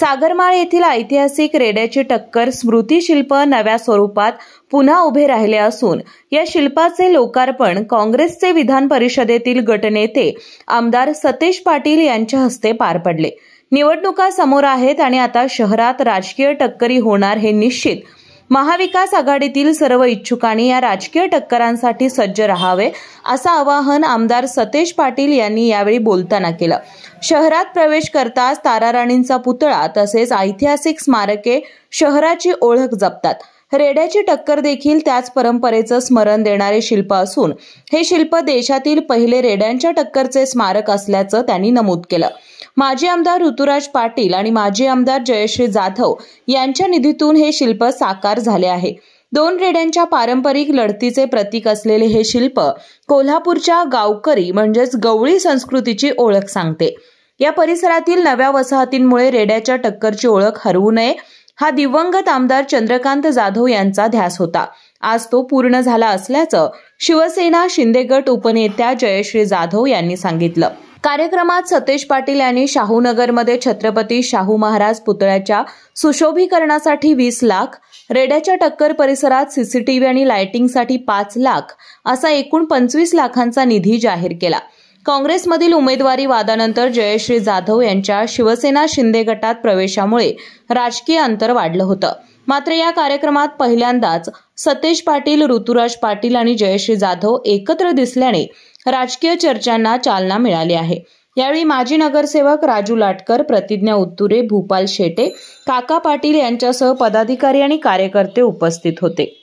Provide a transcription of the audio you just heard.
सागरमाळ येथील ऐतिहासिक रेड्याची टक्कर स्मृतिशिल्प नव्या स्वरूपात पुन्हा उभे राहिले असून या शिल्पाचे लोकार्पण काँग्रेसचे विधान परिषदेतील गटनेते आमदार सतेज पाटील यांच्या हस्ते पार पडले। निवडणुका समोर आहेत आणि आता शहरात राजकीय टक्करी होणार हे निश्चित। महाविकास आघाडीतील सर्व इच्छुकांनी या राजकीय टक्करांसाठी सज्ज राहावे असं आवाहन आमदार सतेज पाटील यांनी यावेळी बोलताना केलं। शहरात प्रवेश करताच ताराराणींचा पुतळा तसेच ऐतिहासिक स्मारके शहराची ओळख जपतात। रेड्याची टक्कर देखील त्याच परंपरेचं स्मरण देणारे शिल्प असून हे शिल्प देशातील पहिले रेड्यांच्या टक्करचे स्मारक असल्याचं त्यांनी नमूद केलं। माजी आमदार ऋतुराज पाटील आणि माजी आमदार जयश्री जाधव यांच्या निधीतून हे शिल्प साकार झाले आहे। दोन रेड्यांच्या पारंपरिक लढतीचे प्रतीक असलेले हे शिल्प कोल्हापूरच्या गावकरी म्हणजेच गवळी संस्कृतीची ओळख सांगते। या परिसरातील नव्या वसाहतींमुळे रेड्याच्या टक्करची ओळख हरवू नये हा दिवंगत आमदार चंद्रकांत जाधव यांचा ध्यास होता। आज तो पूर्ण झाला असल्याचं शिवसेना शिंदे गट उपनेत्या जयश्री जाधव यांनी सांगितलं। कार्यक्रमात सतेज पाटील यांनी शाहूनगरमध्ये छत्रपती शाहू महाराज पुतळ्याच्या सुशोभीकरणासाठी 20 लाख, रेड्याच्या टक्कर परिसरात सीसीटीव्ही आणि लाइटिंगसाठी 5 लाख असा एकूण 25 लाखांचा निधी जाहीर केला। काँग्रेसमधील उमेदवारी वादानंतर जयश्री जाधव यांच्या शिवसेना शिंदे गटात प्रवेशामुळे राजकीय अंतर वाढलं होतं। मात्र या कार्यक्रमात पहिल्यांदाच सतेज पाटील, ऋतुराज पाटील आणि जयश्री जाधव एकत्र दिसल्याने राजकीय चर्चांना चालना मिळाली आहे। यावेळी माजी नगरसेवक राजू लाटकर, प्रतिज्ञा उत्तुरे, भूपाल शेटे, काका पाटील यांच्यासह पदाधिकारी आणि कार्यकर्ते उपस्थित होते।